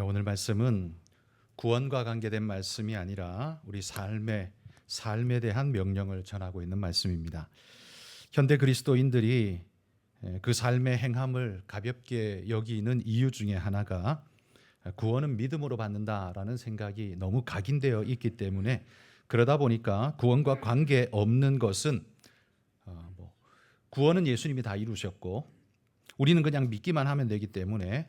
오늘 말씀은 구원과 관계된 말씀이 아니라 우리 삶에 대한 명령을 전하고 있는 말씀입니다. 현대 그리스도인들이 그 삶의 행함을 가볍게 여기는 이유 중에 하나가 구원은 믿음으로 받는다라는 생각이 너무 각인되어 있기 때문에, 그러다 보니까 구원과 관계 없는 것은 구원은 예수님이 다 이루셨고 우리는 그냥 믿기만 하면 되기 때문에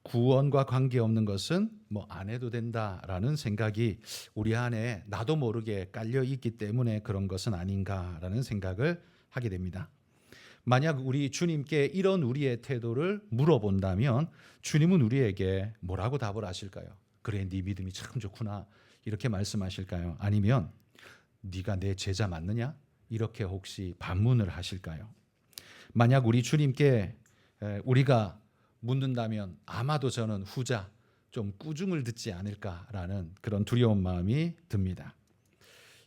구원과 관계없는 것은 안 해도 된다라는 생각이 우리 안에 나도 모르게 깔려 있기 때문에 그런 것은 아닌가라는 생각을 하게 됩니다. 만약 우리 주님께 이런 우리의 태도를 물어본다면 주님은 우리에게 뭐라고 답을 하실까요? 그래, 네 믿음이 참 좋구나, 이렇게 말씀하실까요? 아니면 네가 내 제자 맞느냐? 이렇게 혹시 반문을 하실까요? 만약 우리 주님께 우리가 묻는다면 아마도 저는 후자, 좀 꾸중을 듣지 않을까라는 그런 두려운 마음이 듭니다.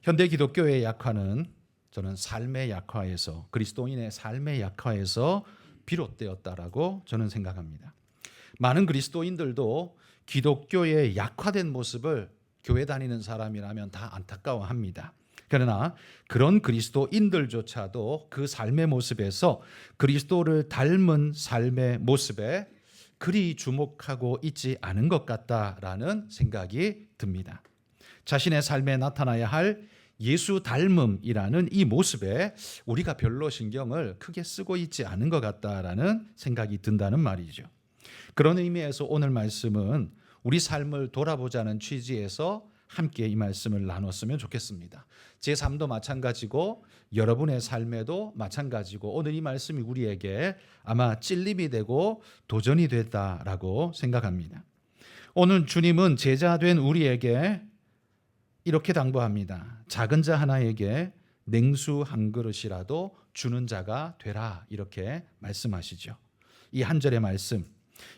현대 기독교의 약화는 저는 삶의 약화에서, 그리스도인의 삶의 약화에서 비롯되었다라고 저는 생각합니다. 많은 그리스도인들도 기독교의 약화된 모습을 교회 다니는 사람이라면 다 안타까워합니다. 그러나 그런 그리스도인들조차도 그 삶의 모습에서 그리스도를 닮은 삶의 모습에 그리 주목하고 있지 않은 것 같다라는 생각이 듭니다. 자신의 삶에 나타나야 할 예수 닮음이라는 이 모습에 우리가 별로 신경을 크게 쓰고 있지 않은 것 같다라는 생각이 든다는 말이죠. 그런 의미에서 오늘 말씀은 우리 삶을 돌아보자는 취지에서 함께 이 말씀을 나눴으면 좋겠습니다. 제 삶도 마찬가지고 여러분의 삶에도 마찬가지고 오늘 이 말씀이 우리에게 아마 찔림이 되고 도전이 됐다라고 생각합니다. 오늘 주님은 제자된 우리에게 이렇게 당부합니다. 작은 자 하나에게 냉수 한 그릇이라도 주는 자가 되라, 이렇게 말씀하시죠. 이 한 절의 말씀,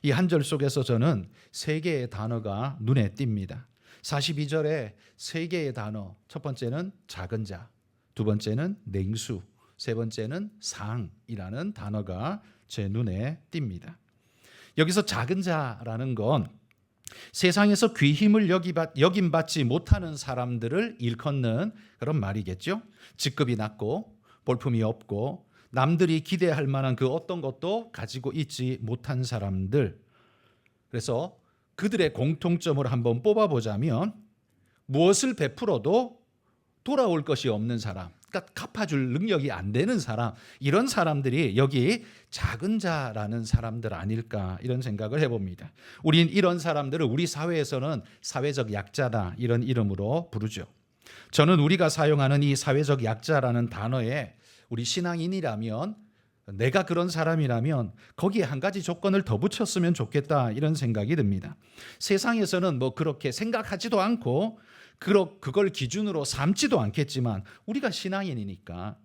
이 한 절 속에서 저는 세 개의 단어가 눈에 띕니다. 42절에 세 개의 단어, 첫 번째는 작은 자, 두 번째는 냉수, 세 번째는 상이라는 단어가 제 눈에 띕니다. 여기서 작은 자라는 건 세상에서 귀힘을 여김받지 못하는 사람들을 일컫는 그런 말이겠죠. 직급이 낮고 볼품이 없고 남들이 기대할 만한 그 어떤 것도 가지고 있지 못한 사람들. 그래서 그들의 공통점을 한번 뽑아보자면 무엇을 베풀어도 돌아올 것이 없는 사람, 그러니까 갚아줄 능력이 안 되는 사람, 이런 사람들이 여기 작은 자라는 사람들 아닐까, 이런 생각을 해봅니다. 우린 이런 사람들을 우리 사회에서는 사회적 약자다, 이런 이름으로 부르죠. 저는 우리가 사용하는 이 사회적 약자라는 단어에 우리 신앙인이라면, 내가 그런 사람이라면 거기에 한 가지 조건을 더 붙였으면 좋겠다, 이런 생각이 듭니다. 세상에서는 그렇게 생각하지도 않고 그걸 기준으로 삼지도 않겠지만 우리가 신앙인이니까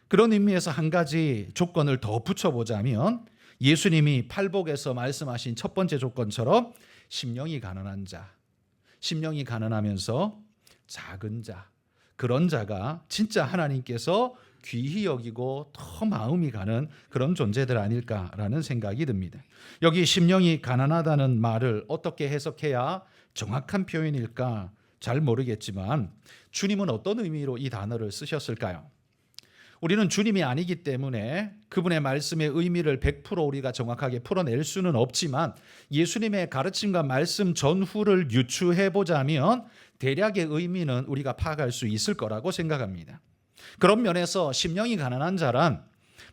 그런 의미에서 한 가지 조건을 더 붙여보자면, 예수님이 팔복에서 말씀하신 첫 번째 조건처럼 심령이 가난한 자, 심령이 가난하면서 작은 자, 그런 자가 진짜 하나님께서 귀히 여기고 더 마음이 가는 그런 존재들 아닐까라는 생각이 듭니다. 여기 심령이 가난하다는 말을 어떻게 해석해야 정확한 표현일까 잘 모르겠지만 주님은 어떤 의미로 이 단어를 쓰셨을까요? 우리는 주님이 아니기 때문에 그분의 말씀의 의미를 100% 우리가 정확하게 풀어낼 수는 없지만 예수님의 가르침과 말씀 전후를 유추해 보자면 대략의 의미는 우리가 파악할 수 있을 거라고 생각합니다. 그런 면에서 심령이 가난한 자란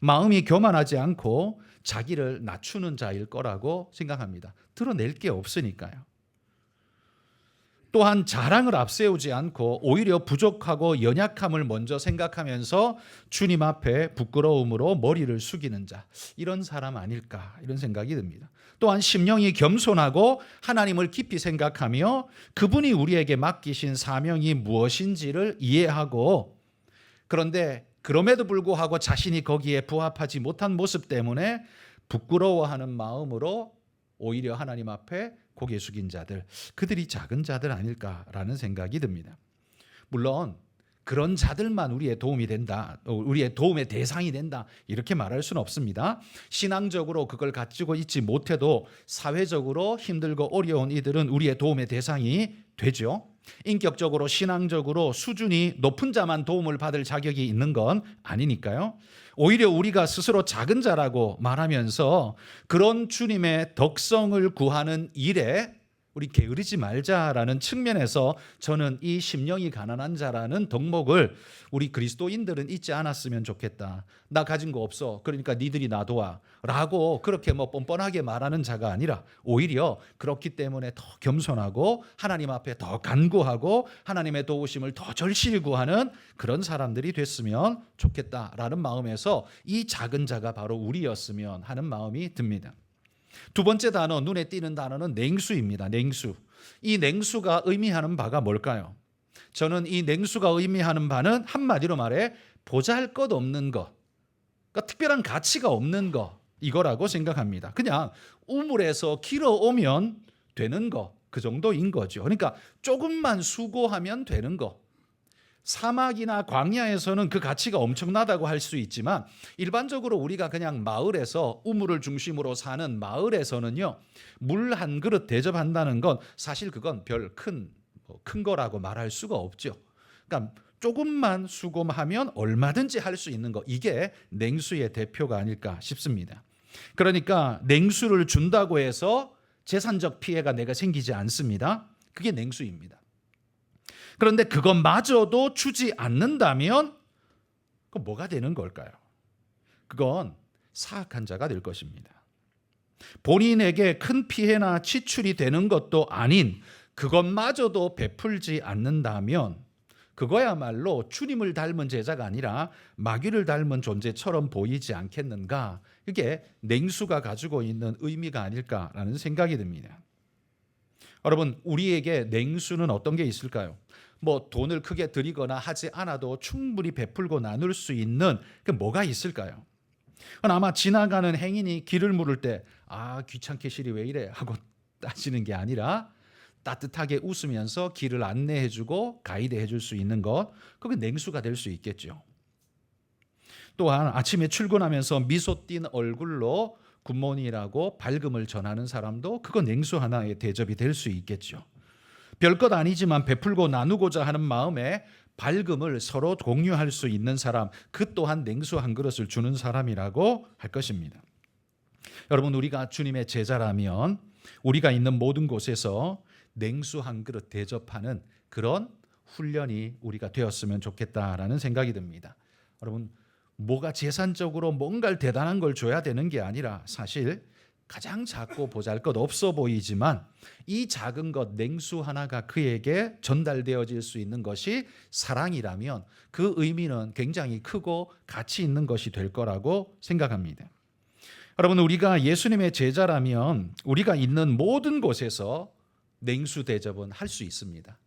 마음이 교만하지 않고 자기를 낮추는 자일 거라고 생각합니다. 드러낼 게 없으니까요. 또한 자랑을 앞세우지 않고 오히려 부족하고 연약함을 먼저 생각하면서 주님 앞에 부끄러움으로 머리를 숙이는 자, 이런 사람 아닐까, 이런 생각이 듭니다. 또한 심령이 겸손하고 하나님을 깊이 생각하며 그분이 우리에게 맡기신 사명이 무엇인지를 이해하고, 그런데 그럼에도 불구하고 자신이 거기에 부합하지 못한 모습 때문에 부끄러워하는 마음으로 오히려 하나님 앞에 고개 숙인 자들, 그들이 작은 자들 아닐까라는 생각이 듭니다. 물론 그런 자들만 우리의 도움이 된다, 우리의 도움의 대상이 된다, 이렇게 말할 수는 없습니다. 신앙적으로 그걸 가지고 있지 못해도 사회적으로 힘들고 어려운 이들은 우리의 도움의 대상이 되죠. 인격적으로 신앙적으로 수준이 높은 자만 도움을 받을 자격이 있는 건 아니니까요. 오히려 우리가 스스로 작은 자라고 말하면서 그런 주님의 덕성을 구하는 일에 우리 게으르지 말자라는 측면에서 저는 이 심령이 가난한 자라는 덕목을 우리 그리스도인들은 잊지 않았으면 좋겠다. 나 가진 거 없어, 그러니까 니들이 나 도와 라고 그렇게 뻔뻔하게 말하는 자가 아니라 오히려 그렇기 때문에 더 겸손하고 하나님 앞에 더 간구하고 하나님의 도우심을 더 절실히 구하는 그런 사람들이 됐으면 좋겠다라는 마음에서 이 작은 자가 바로 우리였으면 하는 마음이 듭니다. 두 번째 단어, 눈에 띄는 단어는 냉수입니다. 냉수. 이 냉수가 의미하는 바가 뭘까요? 저는 이 냉수가 의미하는 바는 한마디로 말해 보잘것없는 것, 그러니까 특별한 가치가 없는 것, 이거라고 생각합니다. 그냥 우물에서 길어오면 되는 것, 그 정도인 거죠. 그러니까 조금만 수고하면 되는 것. 사막이나 광야에서는 그 가치가 엄청나다고 할 수 있지만 일반적으로 우리가 그냥 마을에서 우물을 중심으로 사는 마을에서는요, 물 한 그릇 대접한다는 건 사실 그건 별 큰 거라고 말할 수가 없죠. 그러니까 조금만 수고하면 얼마든지 할 수 있는 거, 이게 냉수의 대표가 아닐까 싶습니다. 그러니까 냉수를 준다고 해서 재산적 피해가 내가 생기지 않습니다. 그게 냉수입니다. 그런데 그것마저도 주지 않는다면 그건 뭐가 되는 걸까요? 그건 사악한 자가 될 것입니다. 본인에게 큰 피해나 지출이 되는 것도 아닌 그것마저도 베풀지 않는다면 그거야말로 주님을 닮은 제자가 아니라 마귀를 닮은 존재처럼 보이지 않겠는가? 이게 냉수가 가지고 있는 의미가 아닐까라는 생각이 듭니다. 여러분, 우리에게 냉수는 어떤 게 있을까요? 돈을 크게 들이거나 하지 않아도 충분히 베풀고 나눌 수 있는 그 뭐가 있을까요? 아마 지나가는 행인이 길을 물을 때 귀찮게 실이 왜 이래 하고 따지는 게 아니라 따뜻하게 웃으면서 길을 안내해주고 가이드해줄 수 있는 것, 그게 냉수가 될 수 있겠죠. 또한 아침에 출근하면서 미소 띈 얼굴로 굿모닝이라고 밝음을 전하는 사람도 그거 냉수 하나의 대접이 될 수 있겠죠. 별것 아니지만 베풀고 나누고자 하는 마음에 밝음을 서로 공유할 수 있는 사람, 그 또한 냉수 한 그릇을 주는 사람이라고 할 것입니다. 여러분, 우리가 주님의 제자라면 우리가 있는 모든 곳에서 냉수 한 그릇 대접하는 그런 훈련이 우리가 되었으면 좋겠다라는 생각이 듭니다. 여러분, 뭐가 재산적으로 뭔가를 대단한 걸 줘야 되는 게 아니라 사실 가장 작고 보잘것없어 보이지만 이 작은 것 냉수 하나가 그에게 전달되어질 수 있는 것이 사랑이라면 그 의미는 굉장히 크고 가치 있는 것이 될 거라고 생각합니다. 여러분, 우리가 예수님의 제자라면 우리가 있는 모든 곳에서 냉수 대접은 할 수 있습니다.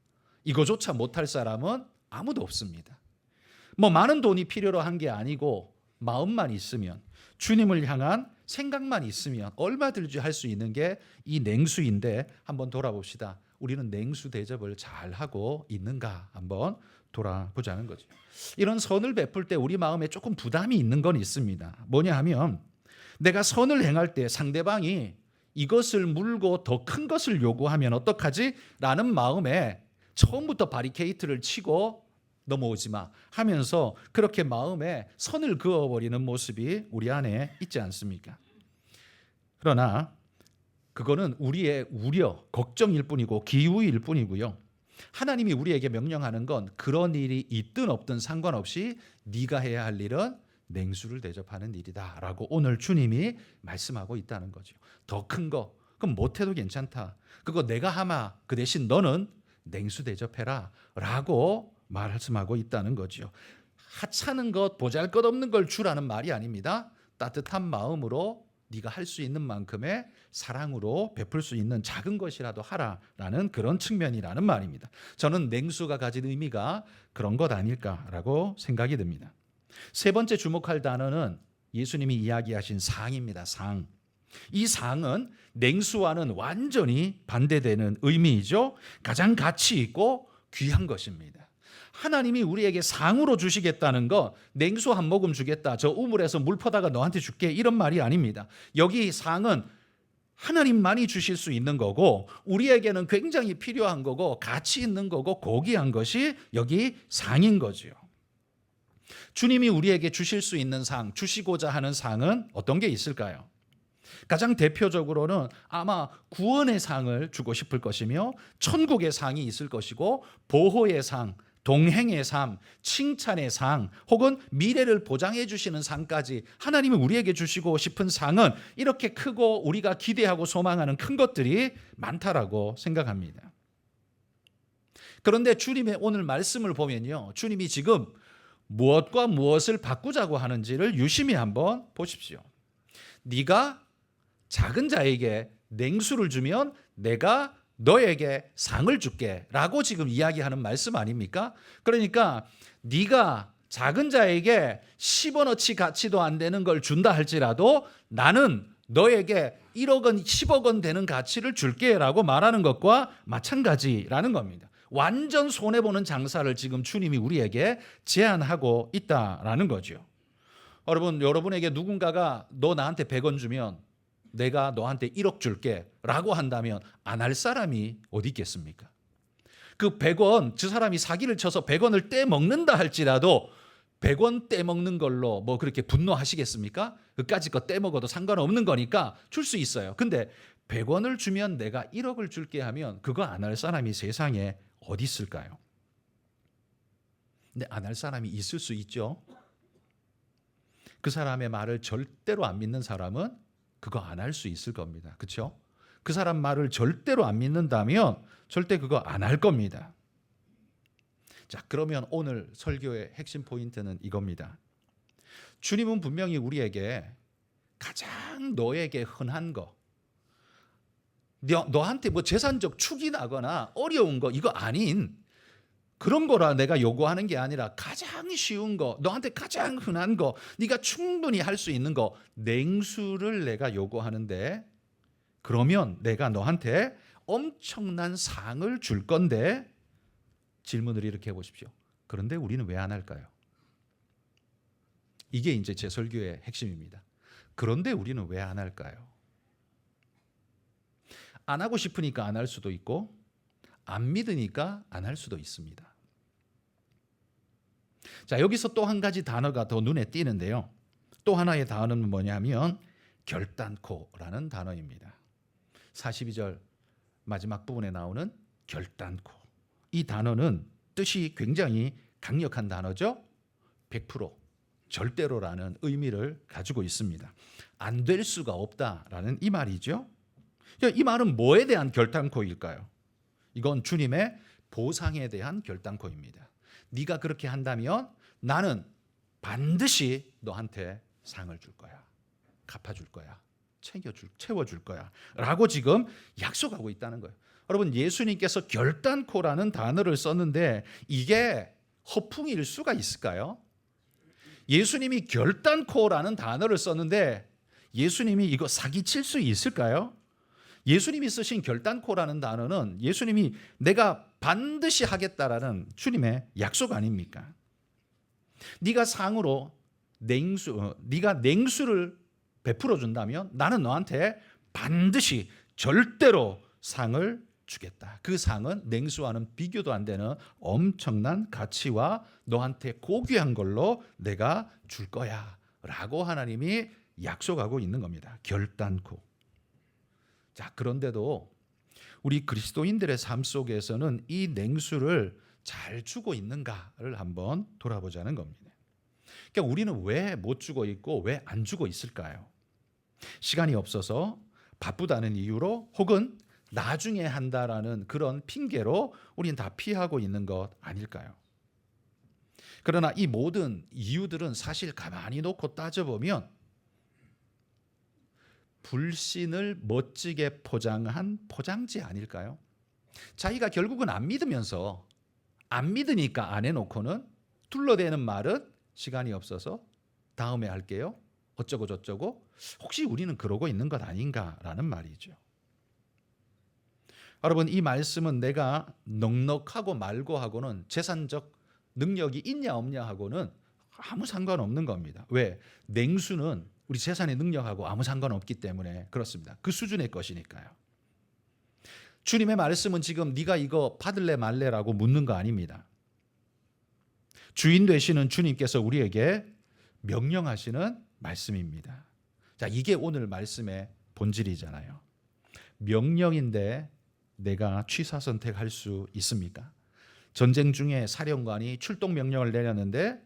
이거조차 못할 사람은 아무도 없습니다. 많은 돈이 필요로 한 게 아니고 마음만 있으면, 주님을 향한 생각만 있으면 얼마든지 할 수 있는 게 이 냉수인데 한번 돌아봅시다. 우리는 냉수 대접을 잘 하고 있는가 한번 돌아보자는 거죠. 이런 선을 베풀 때 우리 마음에 조금 부담이 있는 건 있습니다. 뭐냐 하면 내가 선을 행할 때 상대방이 이것을 물고 더 큰 것을 요구하면 어떡하지? 라는 마음에 처음부터 바리케이트를 치고 넘어오지 마 하면서 그렇게 마음에 선을 그어버리는 모습이 우리 안에 있지 않습니까? 그러나 그거는 우리의 우려, 걱정일 뿐이고 기우일 뿐이고요. 하나님이 우리에게 명령하는 건 그런 일이 있든 없든 상관없이 네가 해야 할 일은 냉수를 대접하는 일이다 라고 오늘 주님이 말씀하고 있다는 거죠. 더 큰 거 그럼 못해도 괜찮다. 그거 내가 하마, 그 대신 너는 냉수 대접해라 라고 말씀하고 있다는 거죠. 하찮은 것, 보잘것없는 걸 주라는 말이 아닙니다. 따뜻한 마음으로 네가 할 수 있는 만큼의 사랑으로 베풀 수 있는 작은 것이라도 하라라는 그런 측면이라는 말입니다. 저는 냉수가 가진 의미가 그런 것 아닐까라고 생각이 듭니다. 세 번째 주목할 단어는 예수님이 이야기하신 상입니다. 상. 이 상은 냉수와는 완전히 반대되는 의미이죠. 가장 가치 있고 귀한 것입니다. 하나님이 우리에게 상으로 주시겠다는 거, 냉수 한 모금 주겠다, 저 우물에서 물 퍼다가 너한테 줄게, 이런 말이 아닙니다. 여기 상은 하나님만이 주실 수 있는 거고, 우리에게는 굉장히 필요한 거고, 가치 있는 거고, 고귀한 것이 여기 상인 거지요. 주님이 우리에게 주실 수 있는 상, 주시고자 하는 상은 어떤 게 있을까요? 가장 대표적으로는 아마 구원의 상을 주고 싶을 것이며, 천국의 상이 있을 것이고, 보호의 상, 동행의 삶, 칭찬의 상, 혹은 미래를 보장해 주시는 상까지 하나님이 우리에게 주시고 싶은 상은 이렇게 크고 우리가 기대하고 소망하는 큰 것들이 많다라고 생각합니다. 그런데 주님의 오늘 말씀을 보면요, 주님이 지금 무엇과 무엇을 바꾸자고 하는지를 유심히 한번 보십시오. 네가 작은 자에게 냉수를 주면 내가 너에게 상을 줄게 라고 지금 이야기하는 말씀 아닙니까? 그러니까 네가 작은 자에게 10원어치 가치도 안 되는 걸 준다 할지라도 나는 너에게 1억 원, 10억 원 되는 가치를 줄게 라고 말하는 것과 마찬가지라는 겁니다. 완전 손해보는 장사를 지금 주님이 우리에게 제안하고 있다라는 거죠. 여러분에게 누군가가 너 나한테 100원 주면 내가 너한테 1억 줄게 라고 한다면 안 할 사람이 어디 있겠습니까? 그 100원, 저 사람이 사기를 쳐서 100원을 떼먹는다 할지라도 100원 떼먹는 걸로 뭐 그렇게 분노하시겠습니까? 그까짓 거 떼먹어도 상관없는 거니까 줄 수 있어요. 근데 100원을 주면 내가 1억을 줄게 하면 그거 안 할 사람이 세상에 어디 있을까요? 근데 안 할 사람이 있을 수 있죠. 그 사람의 말을 절대로 안 믿는 사람은 그거 안 할 수 있을 겁니다. 그렇죠? 그 사람 말을 절대로 안 믿는다면 절대 그거 안 할 겁니다. 자, 그러면 오늘 설교의 핵심 포인트는 이겁니다. 주님은 분명히 우리에게 가장 너에게 흔한 거, 너한테 뭐 재산적 축이 나거나 어려운 거 이거 아닌 그런 거라 내가 요구하는 게 아니라 가장 쉬운 거, 너한테 가장 흔한 거, 네가 충분히 할 수 있는 거, 냉수를 내가 요구하는데, 그러면 내가 너한테 엄청난 상을 줄 건데, 질문을 이렇게 해보십시오. 그런데 우리는 왜 안 할까요? 이게 이제 제 설교의 핵심입니다. 그런데 우리는 왜 안 할까요? 안 하고 싶으니까 안 할 수도 있고, 안 믿으니까 안 할 수도 있습니다. 자, 여기서 또 한 가지 단어가 더 눈에 띄는데요. 또 하나의 단어는 뭐냐면 결단코라는 단어입니다. 42절 마지막 부분에 나오는 결단코. 이 단어는 뜻이 굉장히 강력한 단어죠. 100%, 절대로라는 의미를 가지고 있습니다. 안 될 수가 없다라는 이 말이죠. 이 말은 뭐에 대한 결단코일까요? 이건 주님의 보상에 대한 결단코입니다. 네가 그렇게 한다면 나는 반드시 너한테 상을 줄 거야. 갚아줄 거야. 채워줄 거야. 라고 지금 약속하고 있다는 거예요. 여러분, 예수님께서 결단코라는 단어를 썼는데 이게 허풍일 수가 있을까요? 예수님이 결단코라는 단어를 썼는데 예수님이 이거 사기칠 수 있을까요? 예수님이 쓰신 결단코라는 단어는 예수님이 내가 반드시 하겠다라는 주님의 약속 아닙니까? 네가 상으로 네가 냉수를 베풀어 준다면 나는 너한테 반드시 절대로 상을 주겠다. 그 상은 냉수와는 비교도 안 되는 엄청난 가치와 너한테 고귀한 걸로 내가 줄 거야 라고 하나님이 약속하고 있는 겁니다. 결단코. 자, 그런데도 우리 그리스도인들의 삶 속에서는 이 냉수를 잘 주고 있는가를 한번 돌아보자는 겁니다. 그러니까 우리는 왜 못 주고 있고 왜 안 주고 있을까요? 시간이 없어서, 바쁘다는 이유로, 혹은 나중에 한다라는 그런 핑계로 우리는 다 피하고 있는 것 아닐까요? 그러나 이 모든 이유들은 사실 가만히 놓고 따져보면 불신을 멋지게 포장한 포장지 아닐까요? 자기가 결국은 안 믿으면서, 안 믿으니까 안 해놓고는 둘러대는 말은 시간이 없어서 다음에 할게요, 어쩌고 저쩌고, 혹시 우리는 그러고 있는 것 아닌가라는 말이죠. 여러분, 이 말씀은 내가 넉넉하고 말고 하고는 재산적 능력이 있냐 없냐 하고는 아무 상관없는 겁니다. 왜? 냉수는 우리 재산의 능력하고 아무 상관없기 때문에 그렇습니다. 그 수준의 것이니까요. 주님의 말씀은 지금 네가 이거 받을래 말래라고 묻는 거 아닙니다. 주인 되시는 주님께서 우리에게 명령하시는 말씀입니다. 자, 이게 오늘 말씀의 본질이잖아요. 명령인데 내가 취사 선택할 수 있습니까? 전쟁 중에 사령관이 출동 명령을 내렸는데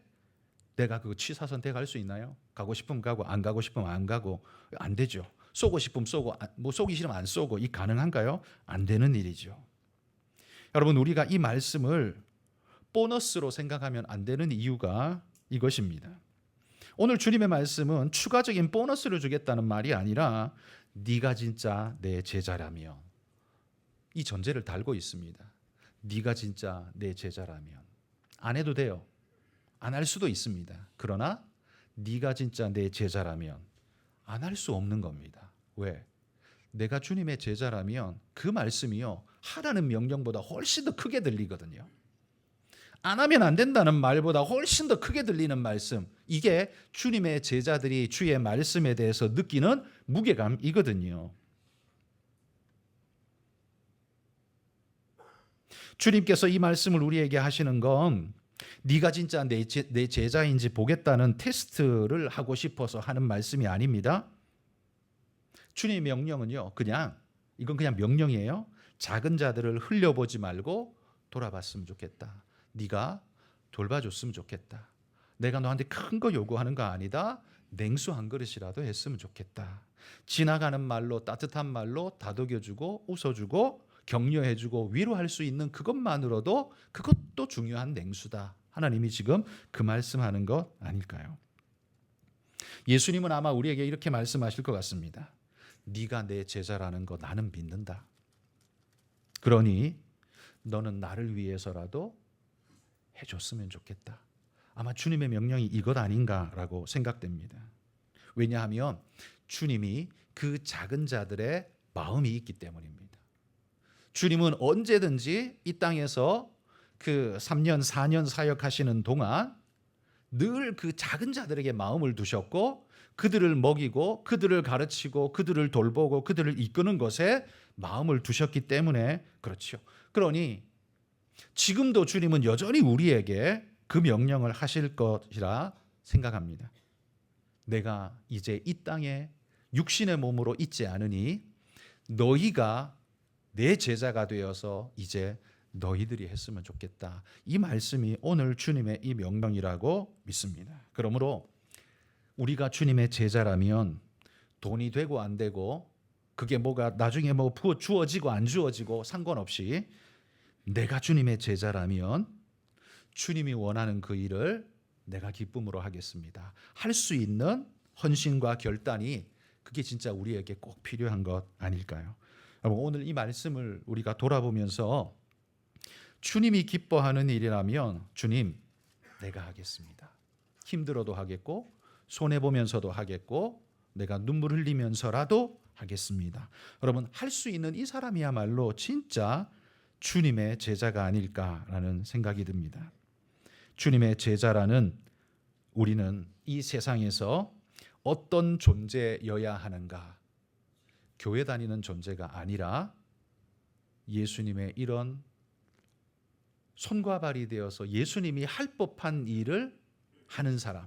내가 그 취사 선택할 수 있나요? 가고 싶으면 가고 안 가고 싶으면 안 가고 안 되죠. 쏘고 싶으면 쏘고 뭐 쏘기 싫으면 안 쏘고 이 가능한가요? 안 되는 일이죠. 여러분 우리가 이 말씀을 보너스로 생각하면 안 되는 이유가 이것입니다. 오늘 주님의 말씀은 추가적인 보너스를 주겠다는 말이 아니라 네가 진짜 내 제자라면 이 전제를 달고 있습니다. 네가 진짜 내 제자라면 안 해도 돼요. 안 할 수도 있습니다. 그러나 네가 진짜 내 제자라면 안 할 수 없는 겁니다. 왜? 내가 주님의 제자라면 그 말씀이요 하라는 명령보다 훨씬 더 크게 들리거든요. 안 하면 안 된다는 말보다 훨씬 더 크게 들리는 말씀, 이게 주님의 제자들이 주의 말씀에 대해서 느끼는 무게감이거든요. 주님께서 이 말씀을 우리에게 하시는 건 네가 진짜 내 제자인지 보겠다는 테스트를 하고 싶어서 하는 말씀이 아닙니다. 주님의 명령은요, 이건 그냥 명령이에요. 작은 자들을 흘려보지 말고 돌아봤으면 좋겠다. 네가 돌봐줬으면 좋겠다. 내가 너한테 큰 거 요구하는 거 아니다. 냉수 한 그릇이라도 했으면 좋겠다. 지나가는 말로, 따뜻한 말로 다독여주고 웃어주고 격려해주고 위로할 수 있는 그것만으로도 그것도 중요한 냉수다. 하나님이 지금 그 말씀하는 것 아닐까요? 예수님은 아마 우리에게 이렇게 말씀하실 것 같습니다. 네가 내 제자라는 거 나는 믿는다. 그러니 너는 나를 위해서라도 해줬으면 좋겠다. 아마 주님의 명령이 이것 아닌가라고 생각됩니다. 왜냐하면 주님이 그 작은 자들의 마음이 있기 때문입니다. 주님은 언제든지 이 땅에서 그 3년 4년 사역하시는 동안 늘 그 작은 자들에게 마음을 두셨고 그들을 먹이고 그들을 가르치고 그들을 돌보고 그들을 이끄는 것에 마음을 두셨기 때문에 그렇죠. 그러니 지금도 주님은 여전히 우리에게 그 명령을 하실 것이라 생각합니다. 내가 이제 이 땅에 육신의 몸으로 있지 않으니 너희가 내 제자가 되어서 이제 너희들이 했으면 좋겠다. 이 말씀이 오늘 주님의 이 명령이라고 믿습니다. 그러므로 우리가 주님의 제자라면 돈이 되고 안 되고 그게 뭐가 나중에 뭐 주어지고 안 주어지고 상관없이 내가 주님의 제자라면 주님이 원하는 그 일을 내가 기쁨으로 하겠습니다. 할 수 있는 헌신과 결단이 그게 진짜 우리에게 꼭 필요한 것 아닐까요? 오늘 이 말씀을 우리가 돌아보면서 주님이 기뻐하는 일이라면 주님 내가 하겠습니다. 힘들어도 하겠고 손해보면서도 하겠고 내가 눈물 흘리면서라도 하겠습니다. 여러분 할 수 있는 이 사람이야말로 진짜 주님의 제자가 아닐까라는 생각이 듭니다. 주님의 제자라는 우리는 이 세상에서 어떤 존재여야 하는가? 교회 다니는 존재가 아니라 예수님의 이런 손과 발이 되어서 예수님이 할 법한 일을 하는 사람,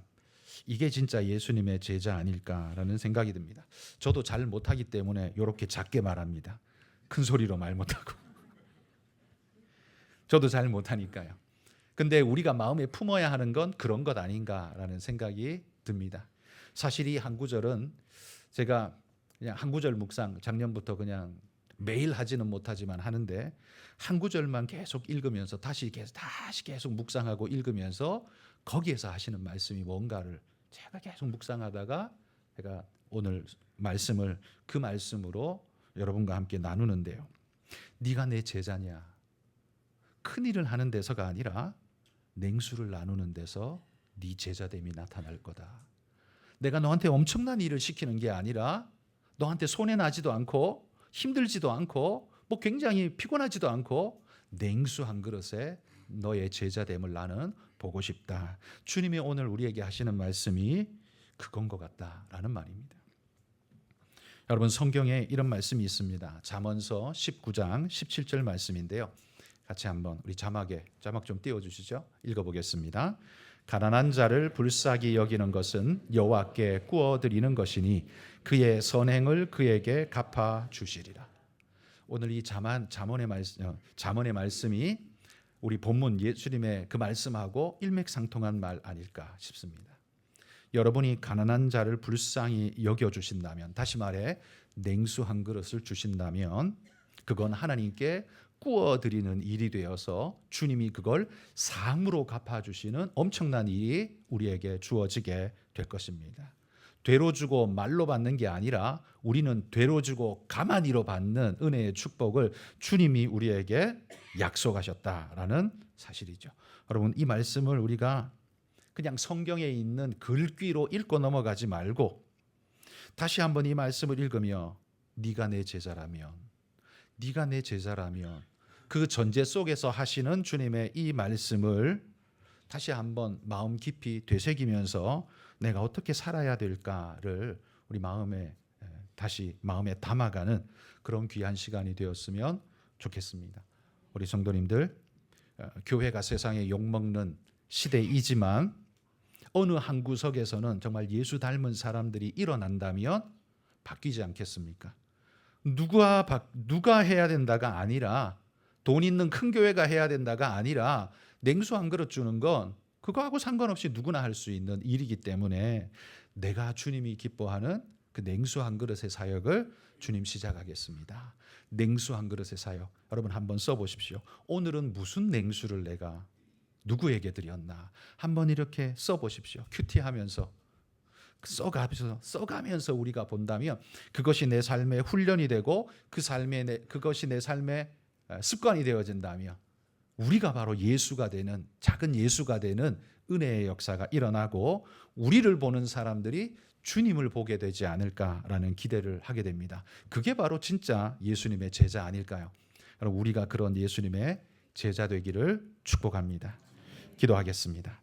이게 진짜 예수님의 제자 아닐까라는 생각이 듭니다. 저도 잘 못하기 때문에 이렇게 작게 말합니다. 큰 소리로 말 못하고. 저도 잘 못하니까요. 근데 우리가 마음에 품어야 하는 건 그런 것 아닌가라는 생각이 듭니다. 사실 이 한 구절은 제가 그냥 한 구절 묵상 작년부터 그냥 매일 하지는 못하지만 하는데 한 구절만 계속 읽으면서 다시 계속 묵상하고 읽으면서 거기에서 하시는 말씀이 뭔가를 제가 계속 묵상하다가 제가 오늘 말씀을 그 말씀으로 여러분과 함께 나누는데요. 네가 내 제자냐? 큰 일을 하는 데서가 아니라 냉수를 나누는 데서 네 제자됨이 나타날 거다. 내가 너한테 엄청난 일을 시키는 게 아니라 너한테 손해 나지도 않고 힘들지도 않고 뭐 굉장히 피곤하지도 않고 냉수 한 그릇에 너의 제자됨을 나는 보고 싶다. 주님이 오늘 우리에게 하시는 말씀이 그건 것 같다라는 말입니다. 여러분, 성경에 이런 말씀이 있습니다. 잠언서 19장 17절 말씀인데요. 같이 한번 우리 자막 좀 띄워주시죠. 읽어보겠습니다. 가난한 자를 불쌍히 여기는 것은 여호와께 구워드리는 것이니 그의 선행을 그에게 갚아 주시리라. 오늘 이 잠언의 말씀이 우리 본문 예수님의 그 말씀하고 일맥상통한 말 아닐까 싶습니다. 여러분이 가난한 자를 불쌍히 여겨주신다면, 다시 말해 냉수 한 그릇을 주신다면 그건 하나님께 구워드리는 일이 되어서 주님이 그걸 상으로 갚아주시는 엄청난 일이 우리에게 주어지게 될 것입니다. 되로 주고 말로 받는 게 아니라 우리는 되로 주고 가만히로 받는 은혜의 축복을 주님이 우리에게 약속하셨다라는 사실이죠. 여러분, 이 말씀을 우리가 그냥 성경에 있는 글귀로 읽고 넘어가지 말고 다시 한번 이 말씀을 읽으며 네가 내 제자라면 그 전제 속에서 하시는 주님의 이 말씀을 다시 한번 마음 깊이 되새기면서 내가 어떻게 살아야 될까를 우리 다시 마음에 담아가는 그런 귀한 시간이 되었으면 좋겠습니다. 우리 성도님들, 교회가 세상에 욕먹는 시대이지만 어느 한 구석에서는 정말 예수 닮은 사람들이 일어난다면 바뀌지 않겠습니까? 누가 해야 된다가 아니라, 돈 있는 큰 교회가 해야 된다가 아니라 냉수 한 그릇 주는 건 그거하고 상관없이 누구나 할 수 있는 일이기 때문에 내가 주님이 기뻐하는 그 냉수 한 그릇의 사역을 주님 시작하겠습니다. 냉수 한 그릇의 사역, 여러분 한번 써보십시오. 오늘은 무슨 냉수를 내가 누구에게 드렸나 한번 이렇게 써보십시오. 큐티하면서 써가면서 우리가 본다면 그것이 내 삶의 훈련이 되고 그것이 내 삶의 습관이 되어진다면 우리가 바로 예수가 되는, 작은 예수가 되는 은혜의 역사가 일어나고 우리를 보는 사람들이 주님을 보게 되지 않을까라는 기대를 하게 됩니다. 그게 바로 진짜 예수님의 제자 아닐까요? 여러분, 우리가 그런 예수님의 제자 되기를 축복합니다. 기도하겠습니다.